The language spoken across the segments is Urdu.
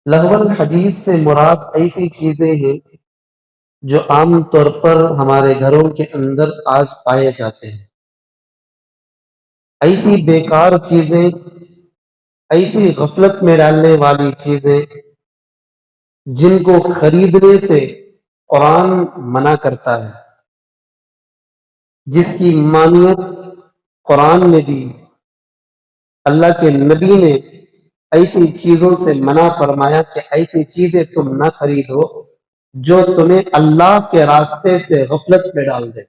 لغو الحدیث سے مراد ایسی چیزیں ہیں جو عام طور پر ہمارے گھروں کے اندر آج پائے جاتے ہیں. ایسی بیکار چیزیں، ایسی غفلت میں ڈالنے والی چیزیں جن کو خریدنے سے قرآن منع کرتا ہے، جس کی ممانعت قرآن نے دی. اللہ کے نبی نے ایسی چیزوں سے منع فرمایا کہ ایسی چیزیں تم نہ خریدو جو تمہیں اللہ کے راستے سے غفلت میں ڈال دے،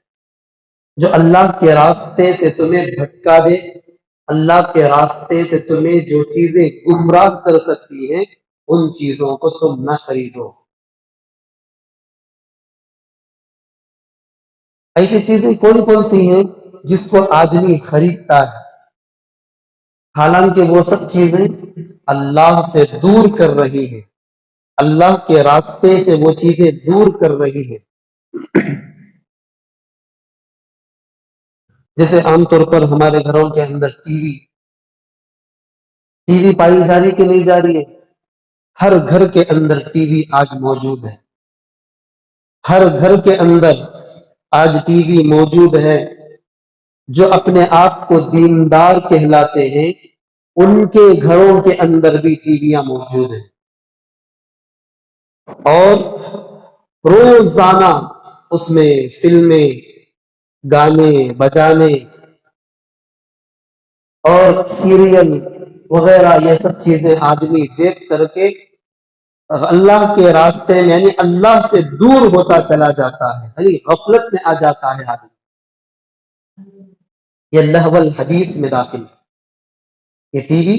جو اللہ کے راستے سے تمہیں بھٹکا دے، اللہ کے راستے سے تمہیں جو چیزیں گمراہ کر سکتی ہیں ان چیزوں کو تم نہ خریدو. ایسی چیزیں کون کون سی ہیں جس کو آدمی خریدتا ہے حالانکہ وہ سب چیزیں اللہ سے دور کر رہی ہیں، اللہ کے راستے سے وہ چیزیں دور کر رہی ہیں. جیسے عام طور پر ہمارے گھروں کے اندر ٹی وی پائی جا رہی کہ نہیں جا رہی ہے؟ ہر گھر کے اندر ٹی وی آج موجود ہے، ہر گھر کے اندر آج ٹی وی موجود ہے. جو اپنے آپ کو دیندار کہلاتے ہیں ان کے گھروں کے اندر بھی ٹی ویاں موجود ہیں، اور روزانہ اس میں فلمیں، گانے بجانے اور سیریل وغیرہ یہ سب چیزیں آدمی دیکھ کر کے اللہ کے راستے میں یعنی اللہ سے دور ہوتا چلا جاتا ہے، یعنی غفلت میں آ جاتا ہے آدمی. یہ لہو الحدیث میں داخل ہے، یہ ٹی وی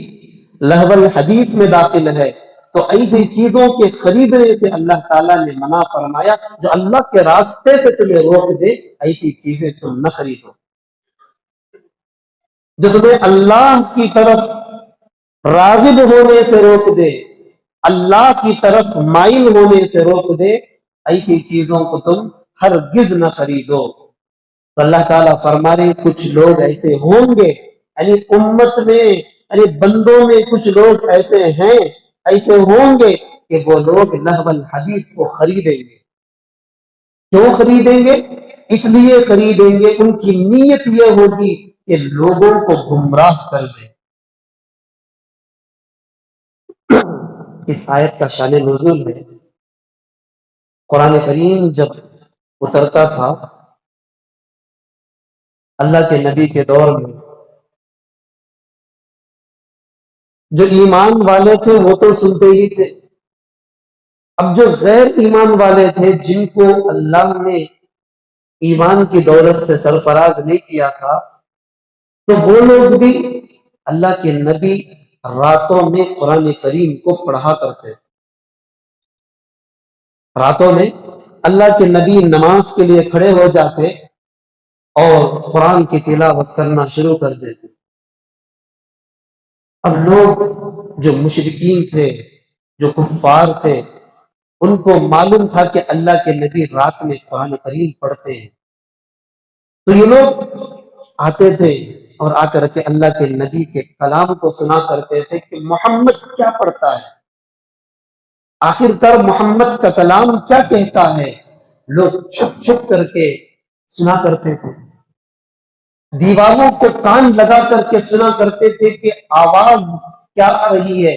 لہو الحدیث میں داخل ہے. تو ایسی چیزوں کے خریدنے سے اللہ تعالیٰ نے منع فرمایا جو اللہ کے راستے سے تمہیں روک دے، ایسی چیزیں تم نہ خریدو. جو تمہیں اللہ کی طرف راغب ہونے سے روک دے، اللہ کی طرف مائل ہونے سے روک دے، ایسی چیزوں کو تم ہرگز نہ خریدو. تو اللہ تعالیٰ فرما رہے کچھ لوگ ایسے ہوں گے، یعنی امت میں یعنی بندوں میں کچھ لوگ ایسے ہیں، ایسے ہوں گے کہ وہ لوگ لہو الحدیث کو خریدیں گے. کیوں خریدیں گے؟ اس لیے خریدیں گے ان کی نیت یہ ہوگی کہ لوگوں کو گمراہ کر دیں. اس آیت کا شان نزول ہے، قرآن کریم جب اترتا تھا اللہ کے نبی کے دور میں، جو ایمان والے تھے وہ تو سنتے ہی تھے. اب جو غیر ایمان والے تھے جن کو اللہ نے ایمان کی دولت سے سرفراز نہیں کیا تھا، تو وہ لوگ بھی اللہ کے نبی راتوں میں قرآن کریم کو پڑھا کرتے تھے. راتوں میں اللہ کے نبی نماز کے لیے کھڑے ہو جاتے اور قرآن کی تلاوت کرنا شروع کر دیتے. اب لوگ جو مشرکین تھے، جو کفار تھے، ان کو معلوم تھا کہ اللہ کے نبی رات میں قرآن کریم پڑھتے ہیں، تو یہ لوگ آتے تھے اور آ کر کے اللہ کے نبی کے کلام کو سنا کرتے تھے کہ محمد کیا پڑھتا ہے، آخر کار محمد کا کلام کیا کہتا ہے. لوگ چھپ چھپ کر کے سنا کرتے تھے، دیواروں کو کان لگا کر کے سنا کرتے تھے کہ آواز کیا آ رہی ہے،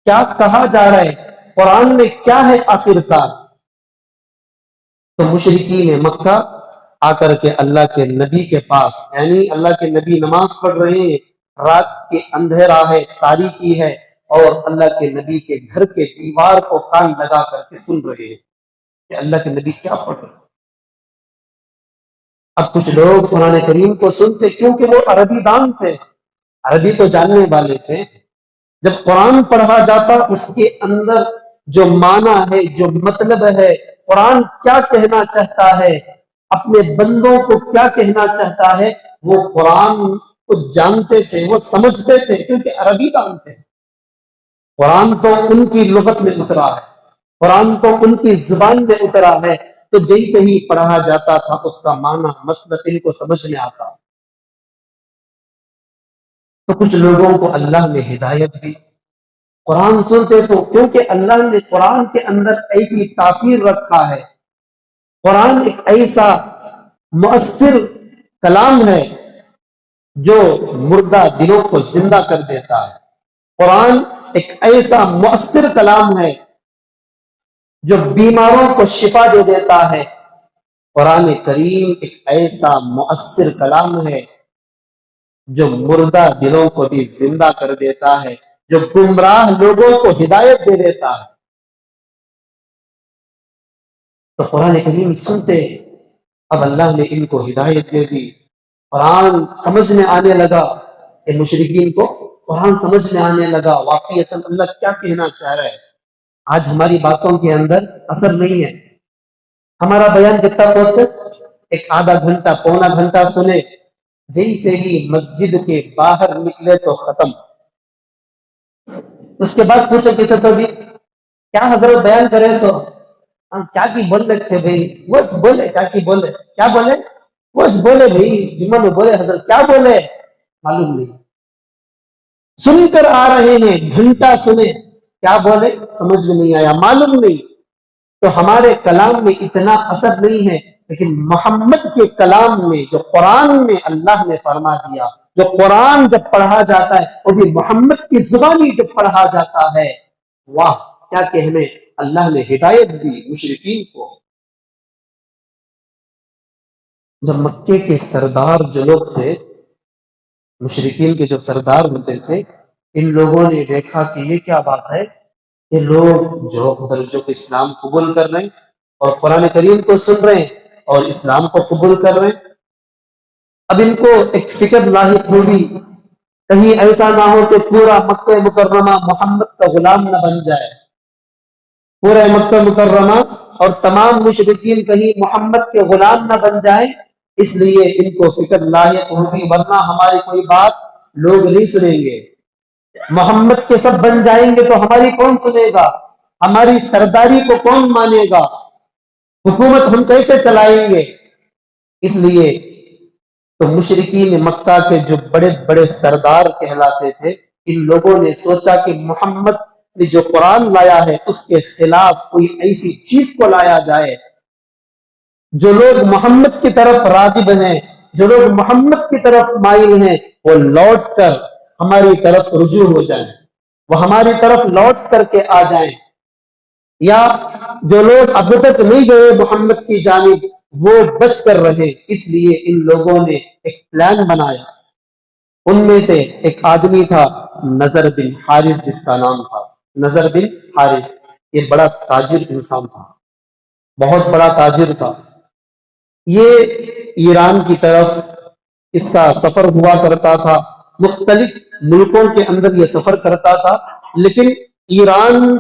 کیا کہا جا رہا ہے، قرآن میں کیا ہے آخر کار. تو مشرکین مکہ آ کر کے اللہ کے نبی کے پاس، یعنی اللہ کے نبی نماز پڑھ رہے ہیں، رات کے اندھیرا ہے، تاریکی ہے، اور اللہ کے نبی کے گھر کے دیوار کو کان لگا کر کے سن رہے ہیں کہ اللہ کے نبی کیا پڑھ رہے ہیں. اب کچھ لوگ قرآن کریم کو سنتے کیونکہ وہ عربی دان تھے، عربی تو جاننے والے تھے. جب قرآن پڑھا جاتا اس کے اندر جو معنی ہے، جو مطلب ہے، قرآن کیا کہنا چاہتا ہے، اپنے بندوں کو کیا کہنا چاہتا ہے، وہ قرآن کو جانتے تھے، وہ سمجھتے تھے کیونکہ عربی دان تھے. قرآن تو ان کی لغت میں اترا ہے، قرآن تو ان کی زبان میں اترا ہے، تو جیسے ہی پڑھا جاتا تھا اس کا معنی مطلب ان کو سمجھ میں آتا. تو کچھ لوگوں کو اللہ نے ہدایت دی، قرآن سنتے تو کیونکہ اللہ نے قرآن کے اندر ایسی تاثیر رکھا ہے، قرآن ایک ایسا مؤثر کلام ہے جو مردہ دلوں کو زندہ کر دیتا ہے، قرآن ایک ایسا مؤثر کلام ہے جو بیماروں کو شفا دے دیتا ہے، قرآن کریم ایک ایسا مؤثر کلام ہے جو مردہ دلوں کو بھی زندہ کر دیتا ہے، جو گمراہ لوگوں کو ہدایت دے دیتا ہے۔ تو قرآن کریم سنتے، اب اللہ نے ان کو ہدایت دے دی، قرآن سمجھ میں آنے لگا، ان مشرکین کو قرآن سمجھ میں آنے لگا واقعیتاً اللہ کیا کہنا چاہ رہا ہے۔ آج ہماری باتوں کے اندر اثر نہیں ہے، ہمارا بیان کتنا وقت ایک آدھا گھنٹہ پونا گھنٹہ سنے، جیسے ہی مسجد کے باہر نکلے تو ختم، اس کے بعد پوچھو کسی تو بھی کیا حضرت بیان کرے سو کیا کی بول رہے تھے بھائی، وہ بولے کیا کی بولے، کیا بولے وہ بولے بھائی جمعہ میں بولے حضرت کیا بولے معلوم نہیں، سن کر آ رہے ہیں گھنٹہ سنے کیا بولے سمجھ میں نہیں آیا معلوم نہیں۔ تو ہمارے کلام میں اتنا اثر نہیں ہے، لیکن محمد کے کلام میں جو قرآن میں اللہ نے فرما دیا، جو قرآن جب پڑھا جاتا ہے وہ بھی محمد کی زبانی جب پڑھا جاتا ہے، واہ کیا کہنے، اللہ نے ہدایت دی مشرکین کو۔ جب مکے کے سردار جو لوگ تھے، مشرکین کے جو سردار ہوتے تھے، ان لوگوں نے دیکھا کہ یہ کیا بات ہے، یہ لوگ جو اسلام قبول کر رہے ہیں اور قرآن کریم کو سن رہے ہیں اور اسلام کو قبول کر رہے ہیں، اب ان کو ایک فکر لاحق ہوگی کہیں ایسا نہ ہو کہ پورا مکہ مکرمہ محمد کا غلام نہ بن جائے، پورا مکہ مکرمہ اور تمام مشرکین کہیں محمد کے غلام نہ بن جائیں، اس لیے ان کو فکر لاحق ہوگی، ورنہ ہماری کوئی بات لوگ نہیں سنیں گے، محمد کے سب بن جائیں گے تو ہماری کون سنے گا، ہماری سرداری کو کون مانے گا، حکومت ہم کیسے چلائیں گے۔ اس لیے تو مشرکین مکہ کے جو بڑے بڑے سردار کہلاتے تھے، ان لوگوں نے سوچا کہ محمد نے جو قرآن لایا ہے اس کے خلاف کوئی ایسی چیز کو لایا جائے، جو لوگ محمد کی طرف راغب ہیں، جو لوگ محمد کی طرف مائل ہیں، وہ لوٹ کر ہماری طرف رجوع ہو جائیں، وہ ہماری طرف لوٹ کر کے آ جائیں، یا جو لوگ اب تک نہیں گئے محمد کی جانب وہ بچ کر رہے۔ اس لیے ان لوگوں نے ایک پلان بنایا، ان میں سے ایک آدمی تھا نذر بن حارث، جس کا نام تھا نذر بن حارث، یہ بڑا تاجر انسان تھا، بہت بڑا تاجر تھا، یہ ایران کی طرف اس کا سفر ہوا کرتا تھا، مختلف ملکوں کے اندر یہ سفر کرتا تھا، لیکن ایران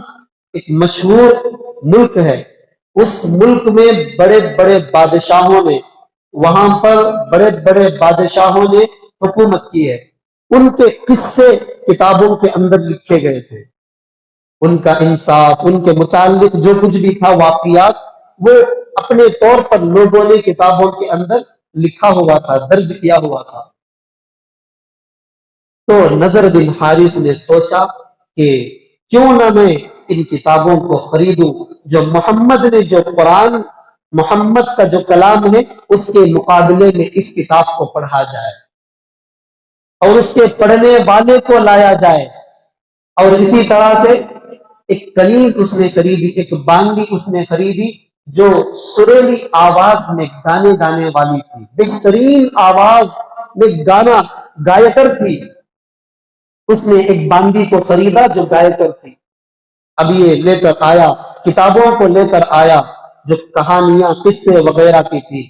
ایک مشہور ملک ہے، اس ملک میں بڑے بڑے بادشاہوں نے، وہاں پر بڑے بڑے بادشاہوں نے حکومت کی ہے، ان کے قصے کتابوں کے اندر لکھے گئے تھے، ان کا انصاف، ان کے متعلق جو کچھ بھی تھا واقعات، وہ اپنے طور پر لوگوں نے کتابوں کے اندر لکھا ہوا تھا، درج کیا ہوا تھا۔ تو نذر بن حارث نے سوچا کہ کیوں نہ میں ان کتابوں کو خریدوں، جو محمد نے جو قرآن، محمد کا جو کلام ہے اس کے مقابلے میں اس کتاب کو پڑھا جائے اور اس کے پڑھنے والے کو لایا جائے، اور اسی طرح سے ایک کنیز اس نے خریدی، ایک باندی اس نے خریدی جو سریلی آواز میں گانے گانے والی تھی، بہترین آواز میں گانا گائیکر تھی، اس نے ایک باندی کو خریدا جو گائیکر تھی۔ اب یہ لے کر آیا، کتابوں کو لے کر آیا جو کہانیاں قصے وغیرہ کی تھی۔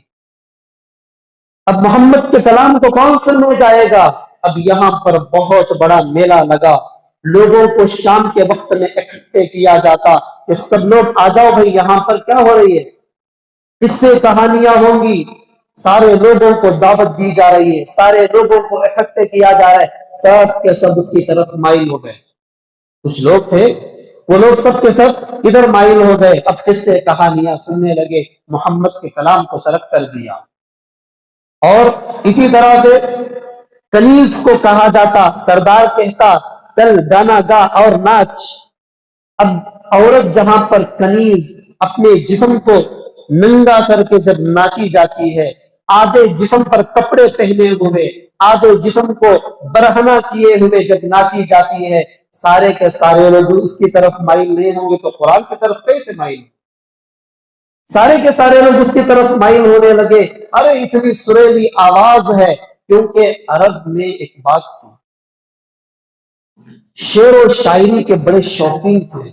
اب محمد کے کلام کو کون سننے جائے گا؟ اب یہاں پر بہت بڑا میلہ لگا، لوگوں کو شام کے وقت میں اکٹھے کیا جاتا کہ سب لوگ آ جاؤ بھائی، یہاں پر کیا ہو رہی ہے، قصے کہانیاں ہوں گی، سارے لوگوں کو دعوت دی جا رہی ہے، سارے لوگوں کو اکٹھے کیا جا رہا ہے، سب کے سب اس کی طرف مائل ہو گئے۔ کچھ لوگ تھے وہ لوگ سب کے سب ادھر مائل ہو گئے، اب قصے کہانیاں سننے لگے، محمد کے کلام کو ترک کر دیا۔ اور اسی طرح سے کنیز کو کہا جاتا، سردار کہتا چل گانا گا اور ناچ۔ اب عورت جہاں پر کنیز اپنے جسم کو ننگا کر کے جب ناچی جاتی ہے، آدھے جسم پر کپڑے پہنے ہوئے، آدھے جسم کو برہنہ کیے ہوئے جب ناچی جاتی ہے، سارے کے سارے لوگ اس کی طرف مائل نہیں ہوں گے تو قرآن کی طرف کیسے مائل؟ سارے کے سارے لوگ اس کی طرف مائل ہونے لگے، ارے اتنی سریلی آواز ہے، کیونکہ عرب میں ایک بات تھی، شعر و شاعری کے بڑے شوقین تھے،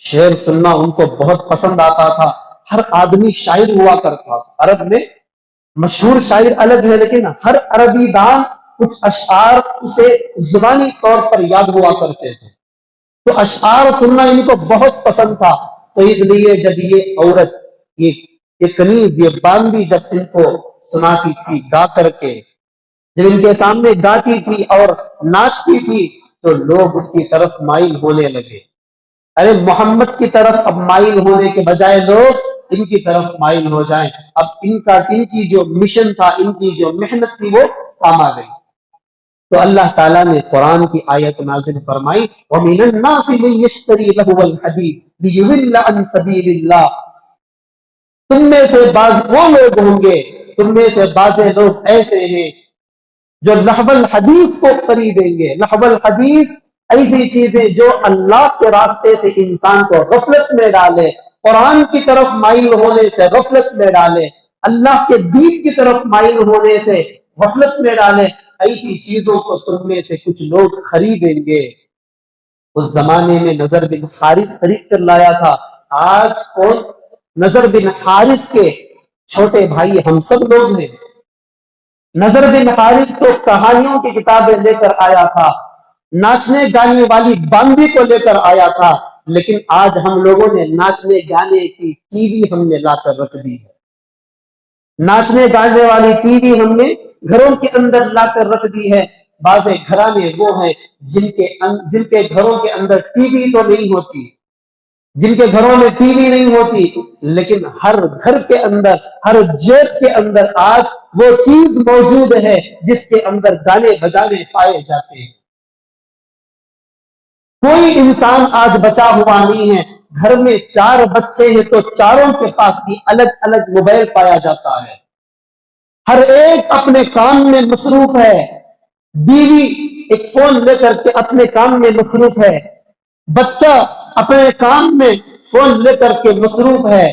شعر سننا ان کو بہت پسند آتا تھا، ہر آدمی شاعر ہوا کرتا تھا۔ عرب میں مشہور شاعر الگ ہے، لیکن ہر عربی دان کچھ اشعار اسے زبانی طور پر یاد ہوا کرتے تھے، تو اشعار سننا ان کو بہت پسند تھا۔ تو اس لیے جب یہ عورت، یہ کنیز، یہ باندی جب ان کو سناتی تھی گا کر کے، جب ان کے سامنے گاتی تھی اور ناچتی تھی، تو لوگ اس کی طرف مائل ہونے لگے۔ ارے محمد کی طرف اب مائل ہونے کے بجائے لوگ ان کی طرف مائل ہو جائیں، اب ان کی جو مشن تھا، ان کی جو محنت تھی، وہ کام آ گئی۔ تو اللہ تعالیٰ نے قرآن کی آیت نازل فرمائی، وَمِنَ النَّاسِ مَن يَشْتَرِي لَهْوَ الْحَدِيثِ لِيُضِلَّ عَن سَبِيلِ اللَّهِ، تم میں سے بعض وہ لوگ ہوں گے، تم میں سے بعض لوگ ایسے ہیں جو لہو الحدیث کو خریدیں گے۔ لہو الحدیث ایسی چیزیں جو اللہ کے راستے سے انسان کو غفلت میں ڈالے، قرآن کی طرف مائل ہونے سے غفلت میں ڈالے، اللہ کے دین کی طرف مائل ہونے سے غفلت میں ڈالے، ایسی چیزوں کو تم میں سے کچھ لوگ خریدیں گے۔ اس زمانے میں نضر بن حارث خرید کر لایا تھا، آج کون؟ نضر بن حارث کے چھوٹے بھائی ہم سب لوگ ہیں۔ نضر بن حارث تو کہانیوں کی کتابیں لے کر آیا تھا، ناچنے گانے والی باندی کو لے کر آیا تھا، لیکن آج ہم لوگوں نے ناچنے گانے کی ٹی وی ہم نے لا کر رکھ دی ہے۔ ناچنے گانے والی ٹی وی ہم نے گھروں کے اندر لا کر رکھ دی ہے۔ بعض گھرانے وہ ہیں جن کے گھروں کے اندر ٹی وی تو نہیں ہوتی، جن کے گھروں میں ٹی وی نہیں ہوتی، لیکن ہر گھر کے اندر، ہر جیب کے اندر آج وہ چیز موجود ہے جس کے اندر گانے بجانے پائے جاتے ہیں۔ کوئی انسان آج بچا ہوا نہیں ہے، گھر میں 4 بچے ہیں تو چاروں کے پاس بھی الگ الگ موبائل پایا جاتا ہے، ہر ایک اپنے کام میں مصروف ہے، بیوی ایک فون لے کر کے اپنے کام میں مصروف ہے، بچہ اپنے کام میں فون لے کر کے مصروف ہے،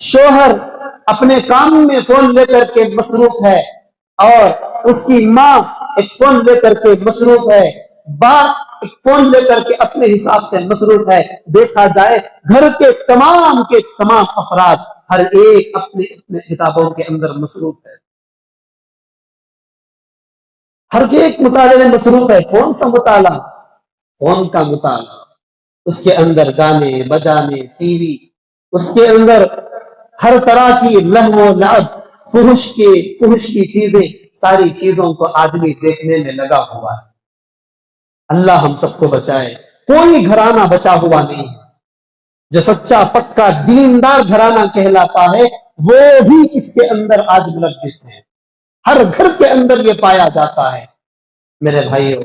شوہر اپنے کام میں فون لے کر کے مصروف ہے، اور اس کی ماں ایک فون لے کر کے مصروف ہے، باپ ایک فون لے کر کے اپنے حساب سے مصروف ہے۔ دیکھا جائے گھر کے تمام افراد ہر ایک اپنے اپنے کتابوں کے اندر مصروف ہے، ہر ایک مطالعے میں مصروف ہے۔ کون سا مطالعہ؟ فون کا مطالعہ، اس کے اندر گانے بجانے، ٹی وی، اس کے اندر ہر طرح کی لہو و لعب، فحش کی چیزیں، ساری چیزوں کو آدمی دیکھنے میں لگا ہوا ہے۔ اللہ ہم سب کو بچائے۔ کوئی گھرانہ بچا ہوا نہیں ہے، جو سچا پکا دیندار گھرانہ کہلاتا ہے وہ بھی اس کے اندر آج ملبس ہے، ہر گھر کے اندر یہ پایا جاتا ہے۔ میرے بھائیو،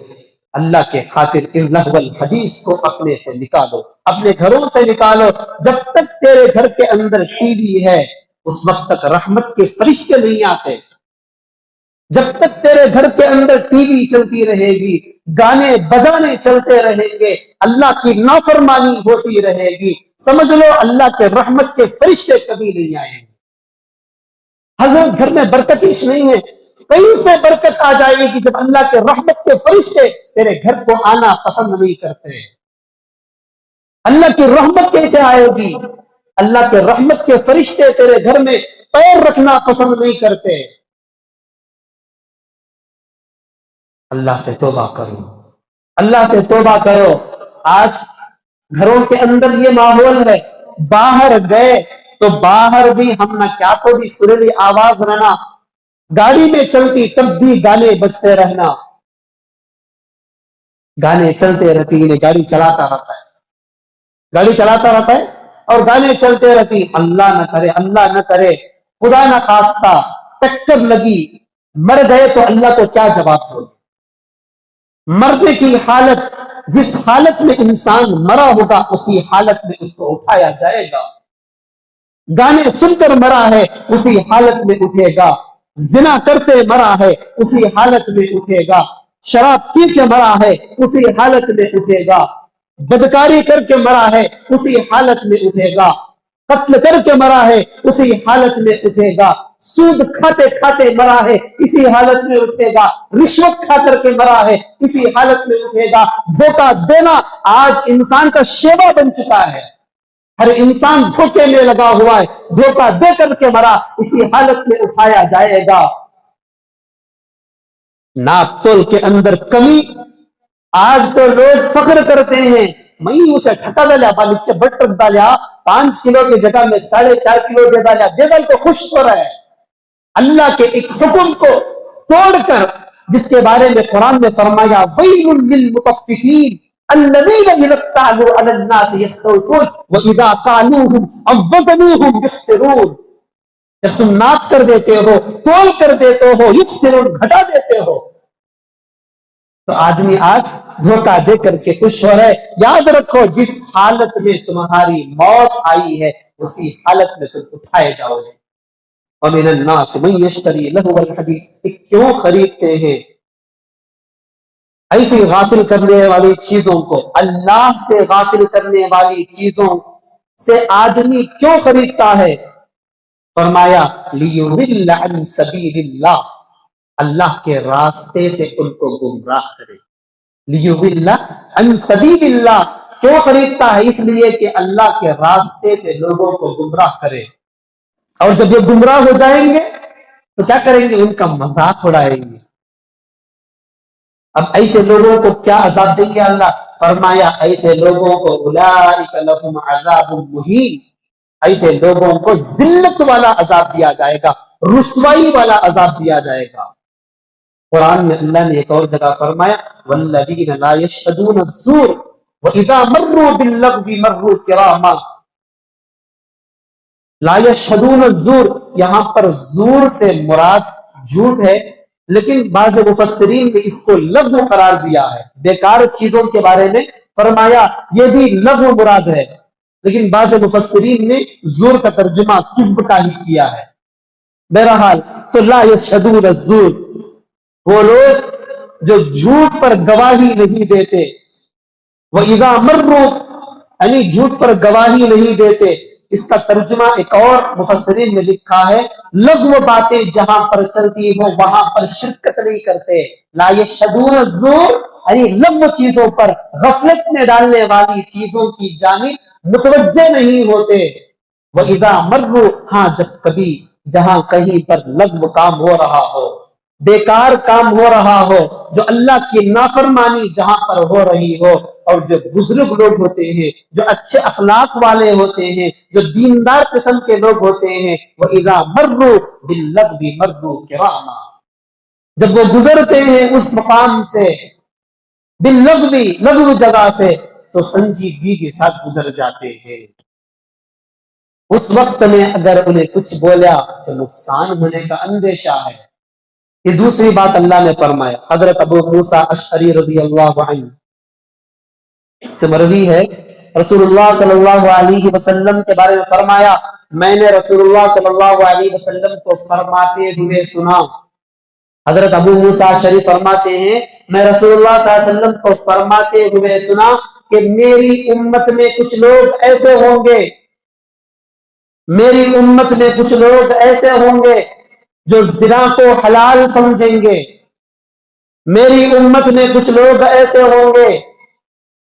اللہ کے خاطر ان لہو الحدیث کو اپنے سے نکالو، اپنے گھروں سے نکالو۔ جب تک تیرے گھر کے اندر ٹی وی ہے اس وقت تک رحمت کے فرشتے نہیں آتے، جب تک تیرے گھر کے اندر ٹی وی چلتی رہے گی، گانے بجانے چلتے رہیں گے، اللہ کی نافرمانی ہوتی رہے گی، سمجھ لو اللہ کے رحمت کے فرشتے کبھی نہیں آئیں گے۔ حضرت گھر میں برکتش نہیں ہے، کہیں سے برکت آ جائے گی جب اللہ کے رحمت کے فرشتے تیرے گھر کو آنا پسند نہیں کرتے۔ اللہ کی رحمت کیسے آئے گی؟ اللہ کے رحمت کے فرشتے تیرے گھر میں پیر رکھنا پسند نہیں کرتے۔ اللہ سے توبہ کرو، اللہ سے توبہ کرو۔ آج گھروں کے اندر یہ ماحول ہے، باہر گئے تو باہر بھی ہم نہ کیا تو بھی سریلی آواز رہنا، گاڑی میں چلتی تب بھی گانے بجتے رہنا، گانے چلتے رہتی، گاڑی چلاتا رہتا ہے، گاڑی چلاتا رہتا ہے اور گانے چلتے رہتی۔ اللہ نہ کرے، اللہ نہ کرے، خدا نہ خواستہ ٹکر لگی، مر گئے تو اللہ کو کیا جواب دو؟ مرنے کی حالت، جس حالت میں انسان مرا ہوگا اسی حالت میں اس کو اٹھایا جائے گا. گانے سن کر مرا ہے اسی حالت میں اٹھے گا. زنا کرتے مرا ہے اسی حالت میں اٹھے گا. شراب پی کے مرا ہے اسی حالت میں اٹھے گا. بدکاری کر کے مرا ہے اسی حالت میں اٹھے گا. قتل کر کے مرا ہے اسی حالت میں اٹھے گا. سود کھاتے کھاتے مرا ہے اسی حالت میں اٹھے گا. رشوت کھا کر کے مرا ہے اسی حالت میں اٹھے گا. دھوکہ دینا آج انسان کا شیوا بن چکا ہے. ہر انسان دھوکے میں لگا ہوا ہے. دھوکہ دے کر کے مرا اسی حالت میں اٹھایا جائے گا. ناپ تول کے اندر کمی. آج تو لوگ فخر کرتے ہیں میں اسے ٹھکا ڈالیا بالیچے بٹ رکھ ڈالیا 5 کلو کی جگہ میں 4.5 کلو دے ڈالیا. دے ڈال تو خوش ہو رہا ہے. اللہ کے ایک حکم کو توڑ کر، جس کے بارے میں قرآن نے فرمایا وَيْلٌ لِّلْمُطَفِّفِينَ الَّذِينَ إِذَا اكْتَالُوا عَلَى النَّاسِ يَسْتَوْفُونَ وَإِذَا قَالُوهُمْ أَوْ وَّزَنُوهُمْ يُخْسِرُونَ. جب تم ناپ کر دیتے ہو، تول کر دیتے ہو، یخسرون گھٹا دیتے ہو، تو آدمی آج دھوکہ دے کر کے خوش ہو رہے. یاد رکھو جس حالت میں تمہاری موت آئی ہے اسی حالت میں تم اٹھائے جاؤ گے. وَمِنَ النَّاسِ مَن يَشْتَرِي لَهْوَ الْحَدِيثِ. کیوں خریدتے ہیں ایسی غافل کرنے والی چیزوں کو؟ اللہ سے غافل کرنے والی چیزوں سے آدمی کیوں خریدتا ہے؟ فرمایا لِيُضِلَّ عَن سَبِيلِ اللَّهِ. اللہ کے راستے سے ان کو گمراہ کرے. لِيُضِلَّ عَن سَبِيلِ اللَّهِ. کیوں خریدتا ہے؟ اس لیے کہ اللہ کے راستے سے لوگوں کو گمراہ کرے. اور جب یہ گمراہ ہو جائیں گے تو کیا کریں گے؟ ان کا مذاق اڑائیں گے. اب ایسے لوگوں کو کیا عذاب دیں گے اللہ؟ فرمایا ایسے لوگوں کو اولئک لہم عذاب مہین. ایسے لوگوں کو ذلت والا عذاب دیا جائے گا، رسوائی والا عذاب دیا جائے گا. قرآن میں اللہ نے ایک اور جگہ فرمایا والذین لا یشہدون الزور واذا مروا باللغو مروا کراما. لا یشہدون الزور، یہاں پر زور سے مراد جھوٹ ہے، لیکن بعض مفسرین نے اس کو لغو قرار دیا ہے. بیکار چیزوں کے بارے میں فرمایا یہ بھی لغو مراد ہے، لیکن بعض مفسرین نے زور کا ترجمہ کذب کا ہی کیا ہے. بہرحال تو لا یشہدون الزور، وہ لوگ جو جھوٹ پر گواہی نہیں دیتے. وَإِذَا مَرُّوا، یعنی جھوٹ پر گواہی نہیں دیتے. اس کا ترجمہ ایک اور مفسرین نے لکھا ہے لغو باتیں جہاں پر چلتی ہو وہاں پر شرکت نہیں کرتے. لا یشہدون الزور یعنی لغو چیزوں پر، غفلت میں ڈالنے والی چیزوں کی جانب متوجہ نہیں ہوتے. وَإِذَا مَرُّوا، ہاں جب کبھی جہاں کہیں پر لغو کام ہو رہا ہو، بیکار کام ہو رہا ہو، جو اللہ کی نافرمانی جہاں پر ہو رہی ہو، اور جو بزرگ لوگ ہوتے ہیں، جو اچھے اخلاق والے ہوتے ہیں، جو دیندار قسم کے لوگ ہوتے ہیں، وَإِذَا مَرُّوا بِاللَّغْوِ مَرُّوا كِرَامًا، جب وہ گزرتے ہیں اس مقام سے، باللغو، لغو جگہ سے، تو سنجیدگی کے ساتھ گزر جاتے ہیں. اس وقت میں اگر انہیں کچھ بولا تو نقصان ہونے کا اندیشہ ہے. یہ دوسری بات اللہ نے فرمایا. حضرت ابو موسیٰ اشعری رضی اللہ عنہ سے مروی ہے رسول اللہ صلی اللہ علیہ وسلم کے بارے میں فرمایا میں نے رسول اللہ صلی اللہ علیہ وسلم کو فرماتے ہوئے سنا. حضرت ابو موسیٰ اشعری فرماتے ہیں میں رسول اللہ صلی اللہ علیہ وسلم کو فرماتے ہوئے سنا کہ میری امت میں کچھ لوگ ایسے ہوں گے، میری امت میں کچھ لوگ ایسے ہوں گے جو زنا کو حلال سمجھیں گے. میری امت میں کچھ لوگ ایسے ہوں گے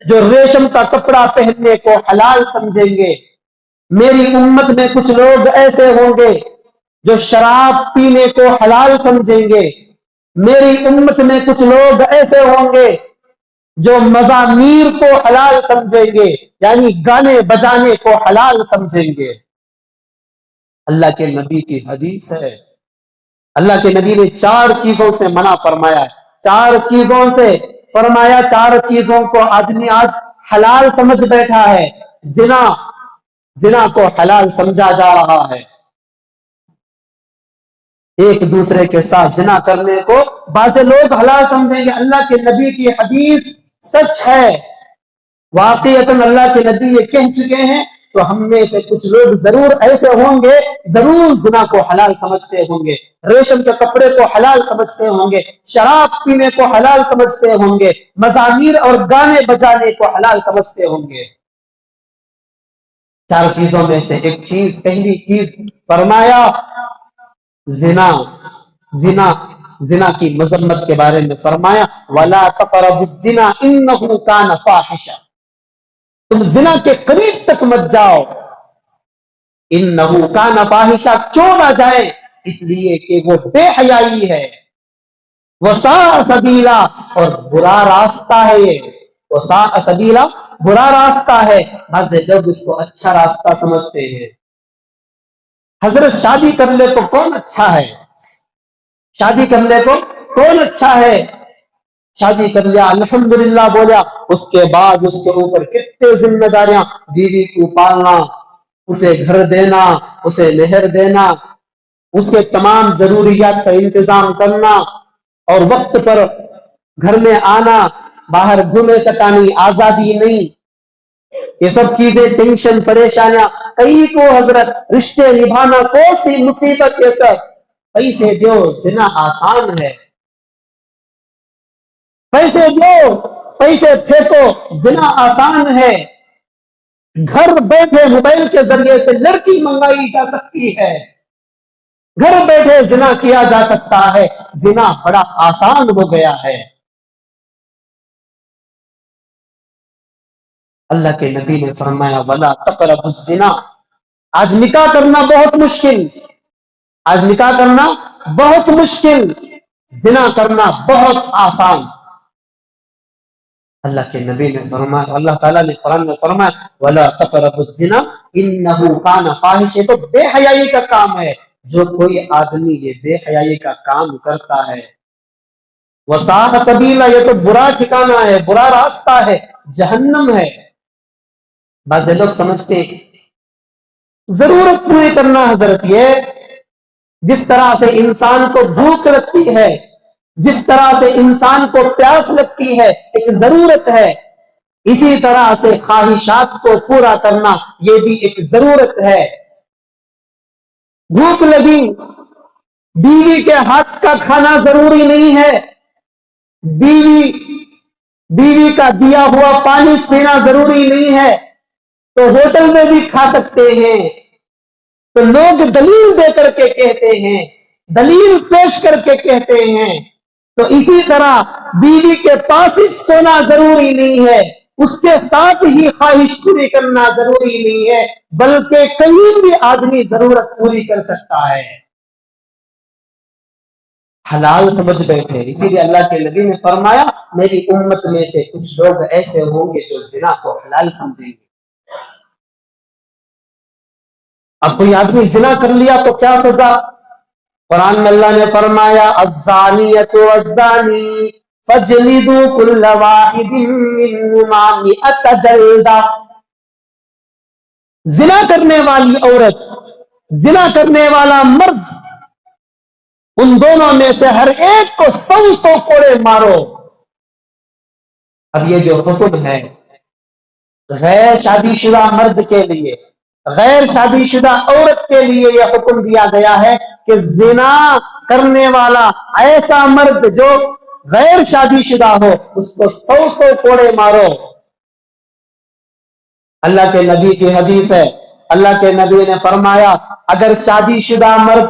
جو ریشم کا کپڑا پہننے کو حلال سمجھیں گے. میری امت میں کچھ لوگ ایسے ہوں گے جو شراب پینے کو حلال سمجھیں گے. میری امت میں کچھ لوگ ایسے ہوں گے جو مزامیر کو حلال سمجھیں گے، یعنی گانے بجانے کو حلال سمجھیں گے. اللہ کے نبی کی حدیث ہے. اللہ کے نبی نے 4 چیزوں سے منع فرمایا ہے. 4 چیزوں سے فرمایا 4 چیزوں کو آدمی آج حلال سمجھ بیٹھا ہے. زنا کو حلال سمجھا جا رہا ہے. ایک دوسرے کے ساتھ زنا کرنے کو بعض لوگ حلال سمجھیں گے. اللہ کے نبی کی حدیث سچ ہے، واقعتاً اللہ کے نبی یہ کہہ چکے ہیں. تو ہم میں سے کچھ لوگ ضرور ایسے ہوں گے، ضرور زنا کو حلال سمجھتے ہوں گے، ریشم کے کپڑے کو حلال سمجھتے ہوں گے، شراب پینے کو حلال سمجھتے ہوں گے، مزامیر اور گانے بجانے کو حلال سمجھتے ہوں گے. چار چیزوں میں سے ایک چیز، پہلی چیز فرمایا زنا. زنا زنا کی مذمت کے بارے میں فرمایا وَلَا تَقْرَبُوا الزِّنَا إِنَّهُ كَانَ فَاحِشًا. تم زنا کے قریب تک مت جاؤ. انہو کان فاحشہ، کیوں نہ جائے؟ اس لیے کہ وہ بے حیائی ہے. وساء سبیلا، اور برا راستہ ہے یہ. وساء سبیلا، برا راستہ ہے. بعض لوگ اس کو اچھا راستہ سمجھتے ہیں. حضرت شادی کر لے تو کون اچھا ہے؟ شادی کر لے تو کون اچھا ہے؟ شادی کر لیا الحمدللہ بولا، اس کے بعد اس کے اوپر کتنے ذمہ داریاں، بیوی کو پالنا، اسے گھر دینا، اسے مہر دینا، اس کے تمام ضروریات کا انتظام کرنا، اور وقت پر گھر میں آنا، باہر گھومے سکانی آزادی نہیں. یہ سب چیزیں ٹینشن پریشانیاں. کئی کو حضرت رشتے نبھانا کون سی مصیبت، یہ سب پیسے دو، زنا آسان ہے. پیسے دو، پیسے پھینکو، زنا آسان ہے. گھر بیٹھے موبائل کے ذریعے سے لڑکی منگائی جا سکتی ہے، گھر بیٹھے زنا کیا جا سکتا ہے. زنا بڑا آسان ہو گیا ہے. اللہ کے نبی نے فرمایا وَلَا تَقْرَبُوا الزِّنَا. آج نکاح کرنا بہت مشکل، آج نکاح کرنا بہت مشکل، زنا کرنا بہت آسان. اللہ کے نبی نے فرمایا، اللہ تعالیٰ نے قرآن میں فرمایا وَلَا تَقْرَبُوا الزِّنَا إِنَّهُ كَانَ فَاحِشًا. تو بے حیائی کا کام ہے. جو کوئی آدمی یہ بے حیائی کا کام کرتا ہے، وَسَاءَ سَبِيلًا، یہ تو برا ٹھکانہ ہے، برا راستہ ہے، جہنم ہے. بعض لوگ سمجھتے ضرورت پوری کرنا حضرت یہ جس طرح سے انسان کو بھوک لگتی ہے، جس طرح سے انسان کو پیاس لگتی ہے، ایک ضرورت ہے، اسی طرح سے خواہشات کو پورا کرنا یہ بھی ایک ضرورت ہے. بھوک لگی، بیوی کے ہاتھ کا کھانا ضروری نہیں ہے، بیوی کا دیا ہوا پانی پینا ضروری نہیں ہے، تو ہوٹل میں بھی کھا سکتے ہیں. تو لوگ دلیل دے کر کے کہتے ہیں، دلیل پیش کر کے کہتے ہیں. تو اسی طرح بیوی کے پاس ہی سونا ضروری نہیں ہے، اس کے ساتھ ہی خواہش پوری کرنا ضروری نہیں ہے، بلکہ کہیں بھی آدمی ضرورت پوری کر سکتا ہے. حلال سمجھ بیٹھے. اسی لیے اللہ کے نبی نے فرمایا میری امت میں سے کچھ لوگ ایسے ہوں گے جو زنا کو حلال سمجھیں گے. اب کوئی آدمی زنا کر لیا تو کیا سزا؟ قرآن میں اللہ نے فرمایا الزانیۃ والزانی فاجلدوا کل واحد منہما مئۃ جلدہ. زنا کرنے والی عورت، زنا کرنے والا مرد، ان دونوں میں سے ہر ایک کو 100 کوڑے مارو. اب یہ جو حکم ہے غیر شادی شدہ مرد کے لیے، غیر شادی شدہ عورت کے لیے یہ حکم دیا گیا ہے کہ زنا کرنے والا ایسا مرد جو غیر شادی شدہ ہو اس کو 100 کوڑے مارو. اللہ کے نبی کی حدیث ہے، اللہ کے نبی نے فرمایا اگر شادی شدہ مرد،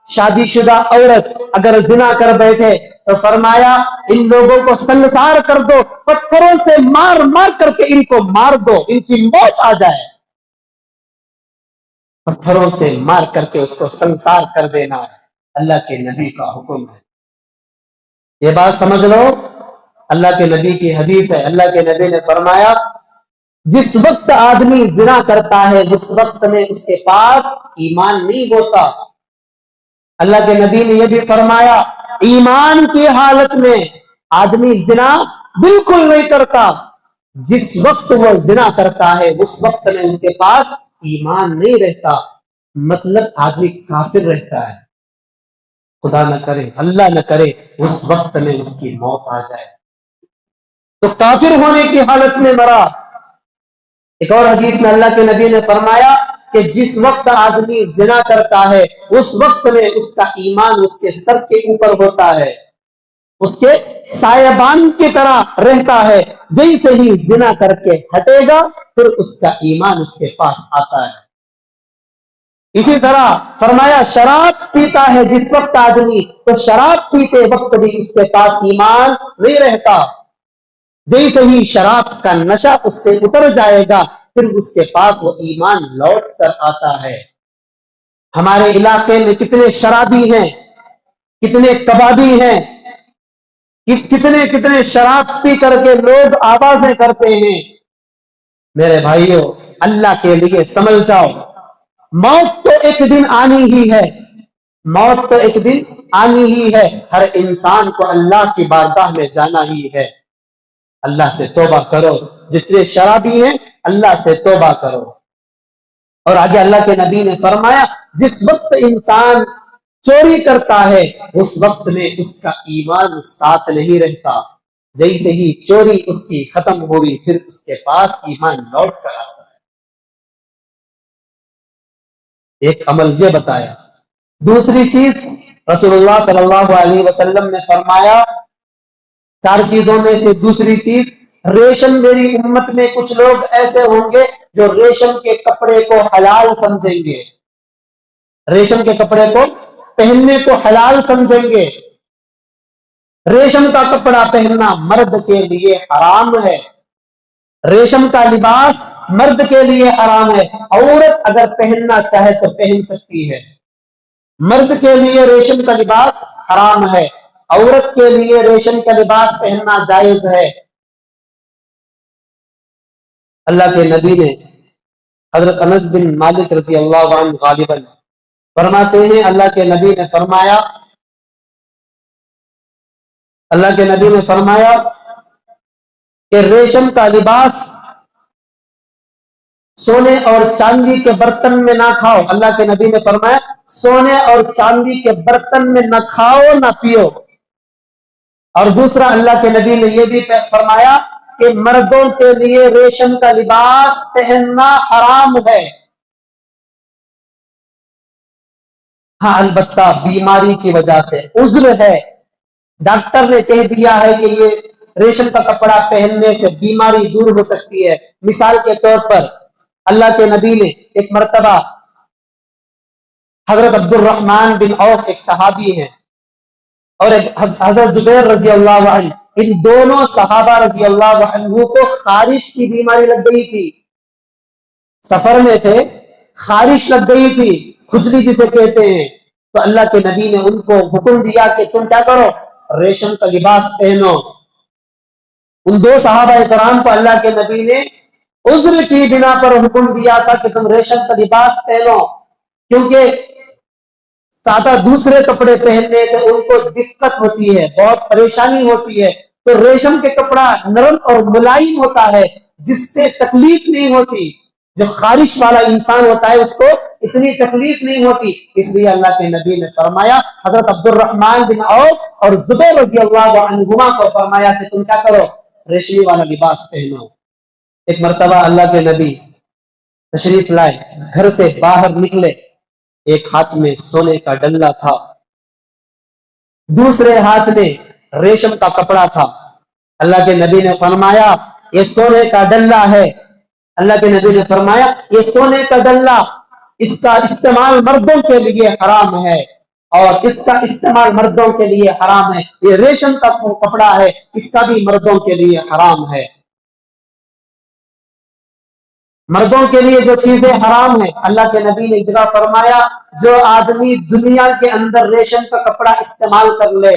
شادی شدہ عورت اگر زنا کر بیٹھے تو فرمایا ان لوگوں کو سنسار کر دو، پتھروں سے مار مار کر کے ان کو مار دو، ان کی موت آ جائے. پتھروں سے مار کر کے اس کو سنسار کر دینا اللہ کے نبی کا حکم ہے. یہ بات سمجھ لو، اللہ کے نبی کی حدیث ہے. اللہ کے نبی نے فرمایا جس وقت آدمی زنا کرتا ہے اس وقت میں اس کے پاس ایمان نہیں ہوتا. اللہ کے نبی نے یہ بھی فرمایا ایمان کی حالت میں آدمی زنا بالکل نہیں کرتا. جس وقت وہ زنا کرتا ہے اس وقت میں اس کے پاس ایمان نہیں رہتا، مطلب آدمی کافر رہتا ہے. خدا نہ کرے، اللہ نہ کرے اس وقت میں اس کی موت آ جائے تو کافر ہونے کی حالت میں مرا۔ ایک اور حدیث میں اللہ کے نبی نے فرمایا کہ جس وقت آدمی زنا کرتا ہے اس وقت میں اس کا ایمان اس کے سر کے اوپر ہوتا ہے، اس کے سایبان کی طرح رہتا ہے، جیسے ہی زنا کر کے ہٹے گا پھر اس کا ایمان اس کے پاس آتا ہے۔ اسی طرح فرمایا شراب پیتا ہے جس وقت آدمی تو شراب پیتے وقت بھی اس کے پاس ایمان نہیں رہتا، جیسے ہی شراب کا نشہ اس سے اتر جائے گا پھر اس کے پاس وہ ایمان لوٹ کر آتا ہے۔ ہمارے علاقے میں کتنے شرابی ہیں، کتنے کبابی ہیں، کتنے شراب پی کر کے لوگ آوازیں کرتے ہیں۔ میرے بھائیوں اللہ کے لیے سمجھ جاؤ، موت تو ایک دن آنی ہی ہے، موت تو ایک دن آنی ہی ہے، ہر انسان کو اللہ کی بارگاہ میں جانا ہی ہے۔ اللہ سے توبہ کرو، جتنے شرابی ہیں اللہ سے توبہ کرو۔ اور آگے اللہ کے نبی نے فرمایا جس وقت انسان چوری کرتا ہے اس وقت میں اس کا ایمان ساتھ نہیں رہتا، جیسے ہی چوری اس کی ختم ہوئی پھر اس کے پاس ایمان لوٹ کر آتا ہے۔ ایک عمل یہ بتایا۔ دوسری چیز رسول اللہ صلی اللہ علیہ وسلم نے فرمایا، چار چیزوں میں سے دوسری چیز، ریشم، میری امت میں کچھ لوگ ایسے ہوں گے جو ریشم کے کپڑے کو حلال سمجھیں گے، ریشم کے کپڑے کو پہننے کو حلال سمجھیں گے۔ ریشم کا کپڑا پہننا مرد کے لیے حرام ہے، ریشم کا لباس مرد کے لیے حرام ہے، عورت اگر پہننا چاہے تو پہن سکتی ہے۔ مرد کے لیے ریشم کا لباس حرام ہے، عورت کے لیے ریشم کا لباس پہننا جائز ہے۔ اللہ کے نبی نے حضرت انس بن مالک رضی اللہ عنہ غالباً فرماتے ہیں، اللہ کے نبی نے فرمایا، اللہ کے نبی نے فرمایا کہ ریشم کا لباس سونے اور چاندی کے برتن میں نہ کھاؤ۔ اللہ کے نبی نے فرمایا سونے اور چاندی کے برتن میں نہ کھاؤ نہ پیو۔ اور دوسرا اللہ کے نبی نے یہ بھی فرمایا کہ مردوں کے لیے ریشم کا لباس پہننا حرام ہے، ہاں البتہ بیماری کی وجہ سے عذر ہے، ڈاکٹر نے کہہ دیا ہے کہ یہ ریشم کا کپڑا پہننے سے بیماری دور ہو سکتی ہے۔ مثال کے طور پر اللہ کے نبی نے ایک مرتبہ حضرت عبد الرحمن بن عوف ایک صحابی ہیں اور حضرت زبیر رضی اللہ عنہ، ان دونوں صحابہ رضی اللہ عنہ کو خارش کی بیماری لگ گئی تھی، سفر میں تھے، خارش لگ گئی تھی، کھجلی جسے کہتے ہیں۔ تو اللہ کے نبی نے ان کو حکم دیا کہ تم کیا کرو، ریشم کا لباس پہنو۔ ان دو صحابہ کرام کو اللہ کے نبی نے عذر کی بنا پر حکم دیا تھا کہ تم ریشم کا لباس پہنو، کیونکہ سادہ دوسرے کپڑے پہننے سے ان کو دقت ہوتی ہے، بہت پریشانی ہوتی ہے، تو ریشم کے کپڑا نرم اور ملائم ہوتا ہے جس سے تکلیف نہیں ہوتی، جو خارش والا انسان ہوتا ہے اس کو اتنی تکلیف نہیں ہوتی۔ اس لیے اللہ کے نبی نے فرمایا، حضرت عبد الرحمن بن عوف اور زبیر رضی اللہ عنہما کو فرمایا کہ تم کیا کرو، ریشمی والا لباس پہنو۔ ایک مرتبہ اللہ کے نبی تشریف لائے، گھر سے باہر نکلے، ایک ہاتھ میں سونے کا ڈنڈا تھا، دوسرے ہاتھ میں ریشم کا کپڑا تھا۔ اللہ کے نبی نے فرمایا یہ سونے کا ڈنڈا ہے، اللہ کے نبی نے فرمایا یہ سونے کا ڈنڈا، اس کا استعمال مردوں کے لیے حرام ہے اور اس کا استعمال مردوں کے لیے حرام ہے، یہ ریشم کا کپڑا ہے، اس کا بھی مردوں کے لیے حرام ہے۔ مردوں کے لیے جو چیزیں حرام ہیں، اللہ کے نبی نے ایک جگہ فرمایا جو آدمی دنیا کے اندر ریشم کا کپڑا استعمال کر لے،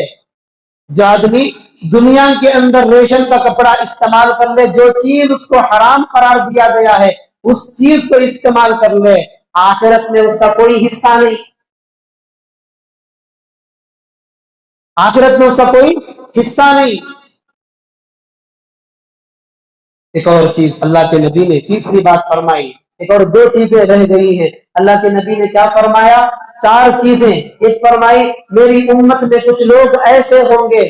جو آدمی دنیا کے اندر ریشم کا کپڑا استعمال کر لے، جو چیز اس کو حرام قرار دیا گیا ہے اس چیز کو استعمال کر لے، آخرت میں اس کا کوئی حصہ نہیں، آخرت میں اس کا کوئی حصہ نہیں۔ ایک اور چیز اللہ کے نبی نے تیسری بات فرمائی، ایک اور دو چیزیں رہ گئی ہیں، اللہ کے نبی نے کیا فرمایا، چار چیزیں، ایک فرمائی میری امت میں کچھ لوگ ایسے ہوں گے،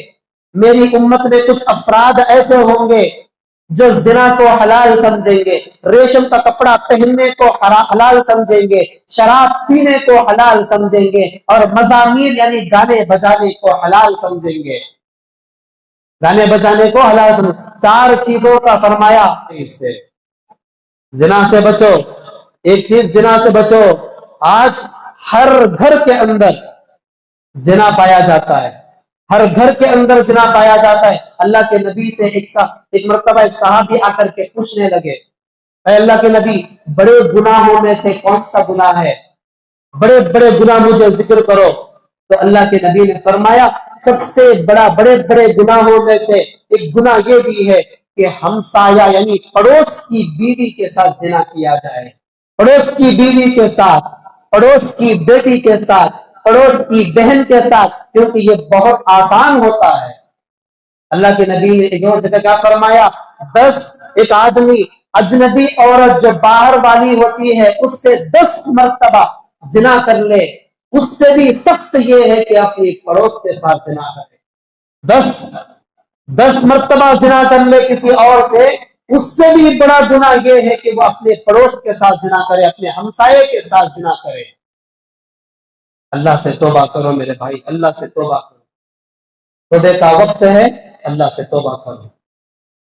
میری امت میں کچھ افراد ایسے ہوں گے جو زنا کو حلال سمجھیں گے، ریشم کا کپڑا پہننے کو حلال سمجھیں گے، شراب پینے کو حلال سمجھیں گے، اور مزامیر یعنی گانے بجانے کو حلال سمجھیں گے، گانے بجانے کو حلال سمجھیں گے۔ چار چیزوں کا فرمایا، اس سے زنا سے بچو، ایک چیز زنا سے بچو۔ آج ہر گھر کے اندر زنا پایا جاتا ہے، ہر گھر کے اندر زنا پایا جاتا ہے۔ اللہ کے نبی سے ایک مرتبہ ایک صحابی آ کر کے پوچھنے لگے، اے اللہ کے نبی، بڑے گناہوں میں سے کون سا گناہ ہے؟ بڑے بڑے گناہ مجھے ذکر کرو۔ تو اللہ کے نبی نے فرمایا سب سے بڑے بڑے گناہوں میں سے ایک گناہ یہ بھی ہے کہ ہمسایہ یعنی پڑوس کی بیوی کے ساتھ زنا کیا جائے، پڑوس کی بیوی کے ساتھ، پڑوس کی بیٹی کے ساتھ، پڑوس کی بہن کے ساتھ، کیونکہ یہ بہت آسان ہوتا ہے۔ اللہ کے نبی نے ایک اور جگہ کیا فرمایا، ایک آدمی اجنبی عورت جو باہر والی ہوتی ہے اس سے 10 مرتبہ زنا کر لے، اس سے بھی سخت یہ ہے کہ اپنی پڑوس کے ساتھ زنا کرے۔ 10 مرتبہ زنا کر لے کسی اور سے، اس سے بھی بڑا گناہ یہ ہے کہ وہ اپنے پڑوس کے ساتھ زنا کرے، اپنے ہمسائے کے ساتھ زنا کرے۔ اللہ سے توبہ کرو میرے بھائی، اللہ سے توبہ کرو، توبہ کا وقت ہے، اللہ سے توبہ کرو۔